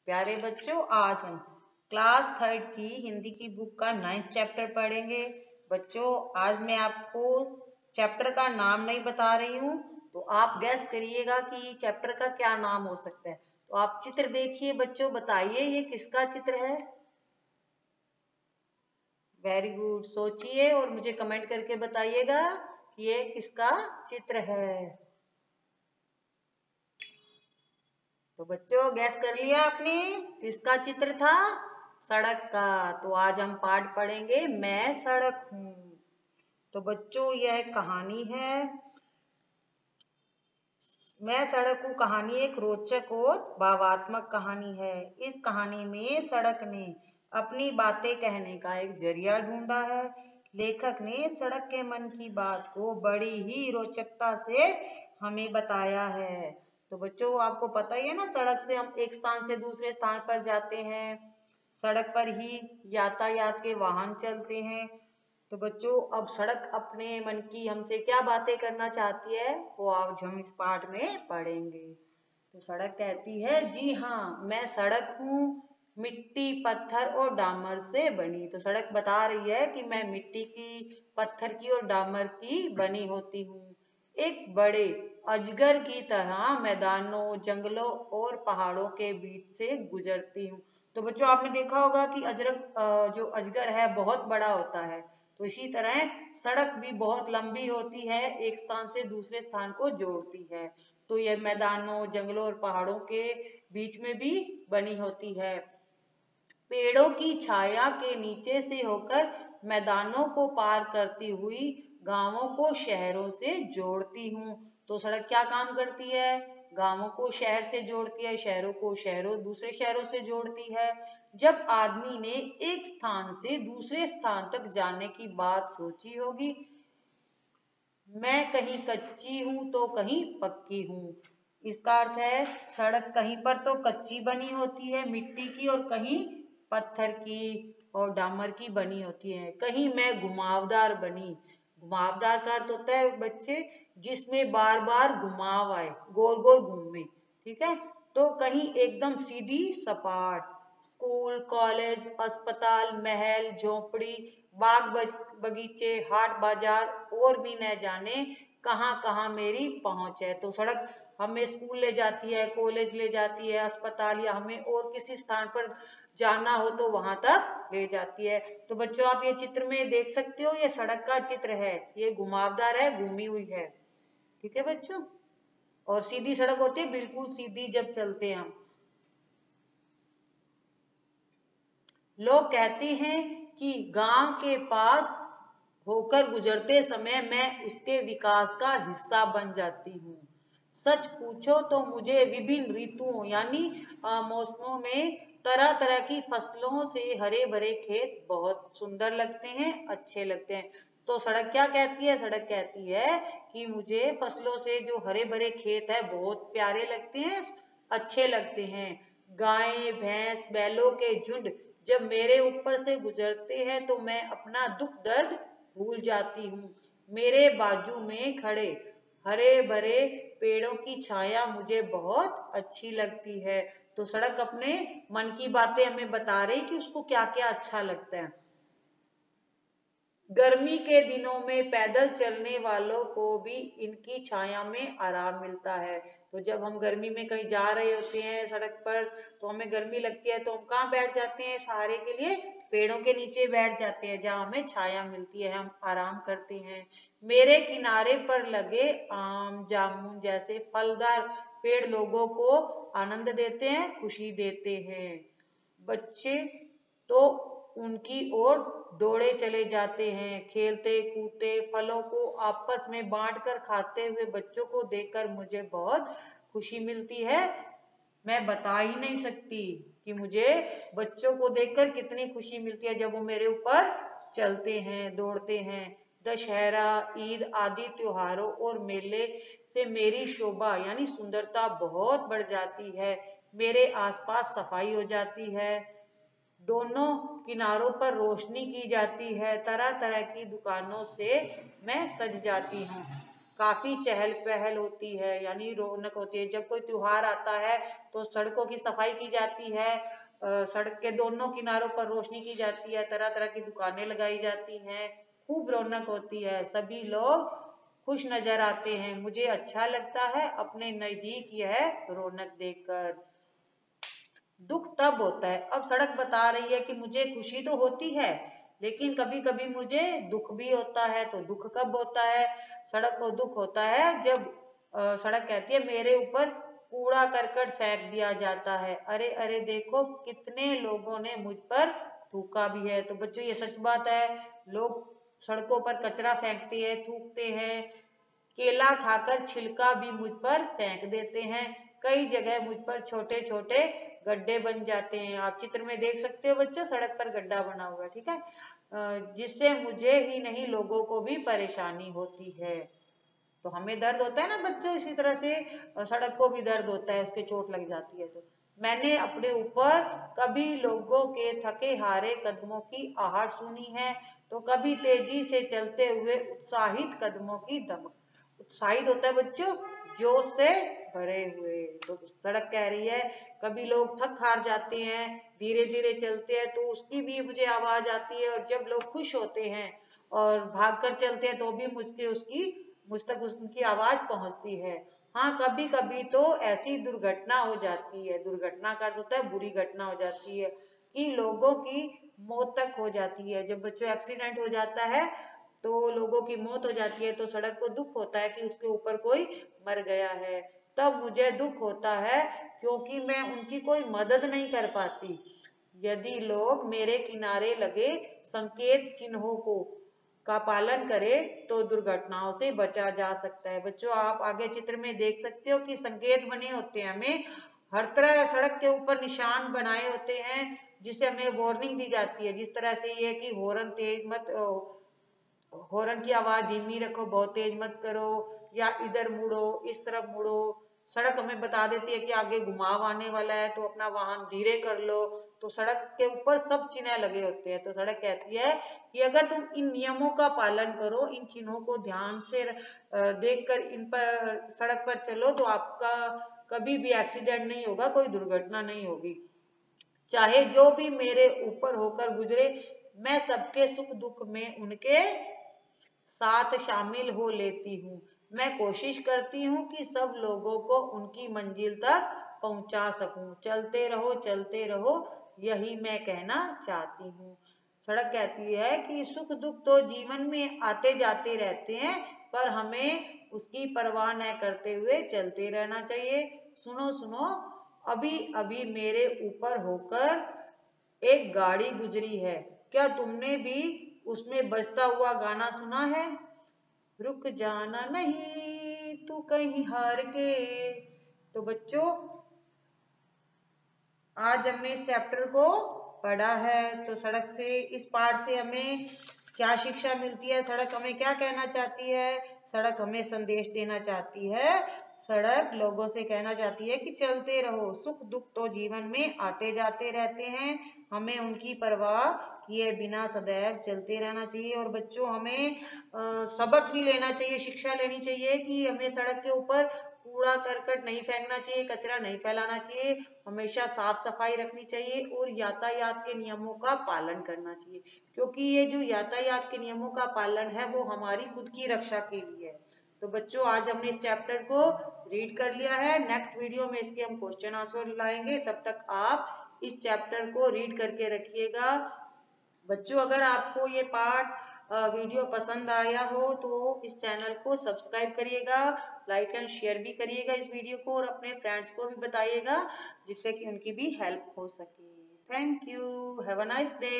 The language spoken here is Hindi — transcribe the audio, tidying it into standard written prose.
प्यारे बच्चों, आज हम क्लास 3 की हिंदी की बुक का 9th चैप्टर पढ़ेंगे। बच्चों, आज मैं आपको चैप्टर का नाम नहीं बता रही हूँ, तो आप गैस करिएगा कि चैप्टर का क्या नाम हो सकता है। तो आप चित्र देखिए बच्चों, बताइए ये किसका चित्र है। वेरी गुड, सोचिए और मुझे कमेंट करके बताइएगा कि ये किसका चित्र है। तो बच्चों, गैस कर लिया आपने किसका चित्र था? सड़क का। तो आज हम पाठ पढ़ेंगे मैं सड़क हूँ। तो बच्चों, यह कहानी है मैं सड़क हूँ। कहानी एक रोचक और भावात्मक कहानी है। इस कहानी में सड़क ने अपनी बातें कहने का एक जरिया ढूंढा है। लेखक ने सड़क के मन की बात को बड़ी ही रोचकता से हमें बताया है। तो बच्चों, आपको पता ही है ना, सड़क से हम एक स्थान से दूसरे स्थान पर जाते हैं। सड़क पर ही यातायात के वाहन चलते हैं। तो बच्चों, अब सड़क अपने मन की हमसे क्या बातें करना चाहती है, वो आज हम इस पाठ में पढ़ेंगे। तो सड़क कहती है, जी हाँ, मैं सड़क हूँ, मिट्टी, पत्थर और डामर से बनी। तो सड़क बता रही है कि मैं मिट्टी की, पत्थर की और डामर की बनी होती हूँ। एक बड़े अजगर की तरह मैदानों, जंगलों और पहाड़ों के बीच से गुजरती हूँ। तो बच्चों, आपने देखा होगा कि जो अजगर है बहुत बड़ा होता है। तो इसी तरह सड़क भी बहुत लंबी होती है, एक स्थान से दूसरे स्थान को जोड़ती है। तो यह मैदानों, जंगलों और पहाड़ों के बीच में भी बनी होती है। पेड़ों की छाया के नीचे से होकर मैदानों को पार करती हुई गांवों को शहरों से जोड़ती हूँ। तो सड़क क्या काम करती है? गांवों को शहर से जोड़ती है, शहरों को दूसरे शहरों से जोड़ती है। जब आदमी ने एक स्थान से दूसरे स्थान तक जाने की बात सोची होगी, मैं कहीं कच्ची हूँ तो कहीं पक्की हूँ। इसका अर्थ है सड़क कहीं पर तो कच्ची बनी होती है मिट्टी की, और कहीं पत्थर की और डामर की बनी होती है। कहीं मैं घुमावदार बनी। घुमावदार का अर्थ होता है बच्चे जिसमें बार बार घुमाव आए, गोल गोल घूमे। ठीक है। तो कहीं एकदम सीधी सपाट। स्कूल, कॉलेज, अस्पताल, महल, झोपड़ी, बाग बगीचे, हाट बाजार और भी न जाने कहाँ कहाँ मेरी पहुंच है। तो सड़क हमें स्कूल ले जाती है, कॉलेज ले जाती है, अस्पताल, या हमें और किसी स्थान पर जाना हो तो वहां तक ले जाती है। तो बच्चों, आप ये चित्र में देख सकते हो, ये सड़क का चित्र है। ये घुमावदार है, घूमी हुई है। ठीक है बच्चों। और सीधी सड़क होती है, बिल्कुल सीधी जब चलते हैं हम। लोग कहते हैं कि गांव के पास होकर गुजरते समय मैं उसके विकास का हिस्सा बन जाती हूँ। सच पूछो तो मुझे विभिन्न ऋतुओं यानी मौसमों में तरह तरह की फसलों से हरे भरे खेत बहुत सुंदर लगते हैं, अच्छे लगते हैं। तो सड़क क्या कहती है? सड़क कहती है कि मुझे फसलों से जो हरे भरे खेत है बहुत प्यारे लगते हैं, अच्छे लगते हैं। गाय, भैंस, बैलों के झुंड जब मेरे ऊपर से गुजरते हैं तो मैं अपना दुख दर्द भूल जाती हूँ। मेरे बाजू में खड़े हरे भरे पेड़ों की छाया मुझे बहुत अच्छी लगती है। तो सड़क अपने मन की बातें हमें बता रही कि उसको क्या क्या अच्छा लगता है। गर्मी के दिनों में पैदल चलने वालों को भी इनकी छाया में आराम मिलता है। तो जब हम गर्मी में कहीं जा रहे होते हैं सड़क पर, तो हमें गर्मी लगती है, तो हम कहाँ बैठ जाते हैं? सहारे के लिए पेड़ों के नीचे बैठ जाते हैं, जहाँ हमें छाया मिलती है, हम आराम करते हैं। मेरे किनारे पर लगे आम, जामुन जैसे फलदार पेड़ लोगों को आनंद देते हैं, खुशी देते हैं। बच्चे तो उनकी ओर दौड़े चले जाते हैं, खेलते कूदते, फलों को आपस में बांटकर खाते हुए बच्चों को देखकर मुझे बहुत खुशी मिलती है। मैं बता ही नहीं सकती कि मुझे बच्चों को देखकर कितनी खुशी मिलती है जब वो मेरे ऊपर चलते हैं, दौड़ते हैं। दशहरा, ईद आदि त्योहारों और मेले से मेरी शोभा यानी सुंदरता बहुत बढ़ जाती है। मेरे आसपास सफाई हो जाती है, दोनों किनारों पर रोशनी की जाती है, तरह तरह की दुकानों से मैं सज जाती हूँ। काफी चहल पहल होती है, यानी रौनक होती है। जब कोई त्योहार आता है तो सड़कों की सफाई की जाती है, सड़क के दोनों किनारों पर रोशनी की जाती है, तरह तरह की दुकानें लगाई जाती हैं, खूब रौनक होती है, सभी लोग खुश नजर आते हैं। मुझे अच्छा लगता है अपने नजदीक यह रौनक देखकर। दुख तब होता है, अब सड़क बता रही है कि मुझे खुशी तो होती है लेकिन कभी कभी मुझे दुख भी होता है। तो दुख कब होता है? सड़क को दुख होता है जब सड़क कहती है मेरे ऊपर कूड़ा करकट फेंक दिया जाता है। अरे अरे देखो कितने लोगों ने मुझ पर थूका भी है। तो बच्चों ये सच बात है, लोग सड़कों पर कचरा फेंकते हैं, थूकते हैं, केला खाकर छिलका भी मुझ पर फेंक देते हैं। कई जगह मुझ पर छोटे छोटे गड्ढे बन जाते हैं। आप चित्र में देख सकते हो बच्चों, सड़क पर गड्ढा बना हुआ है, ठीक है, जिससे मुझे ही नहीं लोगों को भी परेशानी होती है। तो हमें दर्द होता है ना बच्चों, इसी तरह से सड़क को भी दर्द होता है, उसके चोट लग जाती है। तो मैंने अपने ऊपर कभी लोगों के थके हारे कदमों की आहट सुनी है, तो कभी तेजी से चलते हुए उत्साहित कदमों की दमक। उत्साहित होता है बच्चों, जोश से भरे हुए। तो सड़क कह रही है कभी लोग थक हार जाते हैं, धीरे धीरे चलते हैं तो उसकी भी मुझे आवाज आती है, और जब लोग खुश होते हैं और भागकर चलते हैं तो भी मुझ तक उनकी आवाज पहुंचती है। हाँ, कभी कभी तो ऐसी दुर्घटना हो जाती है, दुर्घटना का अर्थ होता है बुरी घटना हो जाती है, कि लोगों की मौत तक हो जाती है। जब बच्चों एक्सीडेंट हो जाता है तो लोगों की मौत हो जाती है, तो सड़क को दुख होता है कि उसके ऊपर कोई मर गया है। तब मुझे दुख होता है क्योंकि मैं उनकी कोई मदद नहीं कर पाती। यदि लोग मेरे किनारे लगे संकेत चिन्हों को का पालन करे तो दुर्घटनाओं से बचा जा सकता है। बच्चों आप आगे चित्र में देख सकते हो कि संकेत बने होते हैं, हमें हर तरह सड़क के ऊपर निशान बनाए होते हैं जिससे हमें वार्निंग दी जाती है। जिस तरह से ये कि हॉर्न की आवाज धीमी रखो, बहुत तेज मत करो, या इधर मुड़ो, इस तरफ मुड़ो। सड़क हमें बता देती है कि आगे घुमाव आने वाला है तो अपना वाहन धीरे कर लो। तो सड़क के ऊपर सब चिन्ह लगे होते हैं। तो सड़क कहती है कि अगर तुम इन नियमों का पालन करो, इन चिन्हों को ध्यान से देखकर इन पर सड़क पर चलो तो आपका कभी भी एक्सीडेंट नहीं होगा, कोई दुर्घटना नहीं होगी। चाहे जो भी मेरे ऊपर होकर गुजरे, मैं सबके सुख दुख में उनके साथ शामिल हो लेती हूँ। मैं कोशिश करती हूँ कि सब लोगों को उनकी मंजिल तक पहुंचा सकूं। चलते रहो, यही मैं कहना चाहती हूँ। सड़क कहती है कि सुख दुख तो जीवन में आते जाते रहते हैं, पर हमें उसकी परवाह न करते हुए चलते रहना चाहिए। सुनो सुनो, अभी अभी मेरे ऊपर होकर एक गाड़ी गुजरी है, क्या तुमने भी उसमें बजता हुआ गाना सुना है? रुक जाना नहीं तू कहीं हार के। तो बच्चों आज हमने इस चैप्टर को पढ़ा है। तो सड़क से, इस पाठ से हमें क्या शिक्षा मिलती है? सड़क हमें क्या कहना चाहती है? सड़क हमें संदेश देना चाहती है। सड़क लोगों से कहना चाहती है कि चलते रहो, सुख दुख तो जीवन में आते जाते रहते हैं, हमें उनकी परवाह किए बिना सदैव चलते रहना चाहिए। और बच्चों हमें सबक भी लेना चाहिए, शिक्षा लेनी चाहिए कि हमें सड़क के ऊपर कूड़ा करकट नहीं फेंकना चाहिए, कचरा नहीं फैलाना चाहिए, हमेशा साफ सफाई रखनी चाहिए और यातायात के नियमों का पालन करना चाहिए, क्योंकि ये जो यातायात के नियमों का पालन है वो हमारी खुद की रक्षा के लिए है। तो बच्चों आज हमने इस चैप्टर को रीड कर लिया है। नेक्स्ट वीडियो में इसके हम क्वेश्चन आंसर लाएंगे, तब तक आप इस चैप्टर को रीड करके रखिएगा। बच्चों अगर आपको ये पाठ वीडियो पसंद आया हो तो इस चैनल को सब्सक्राइब करिएगा, लाइक एंड शेयर भी करिएगा इस वीडियो को, और अपने फ्रेंड्स को भी बताइएगा जिससे कि उनकी भी हेल्प हो सके। Thank you, have a nice day.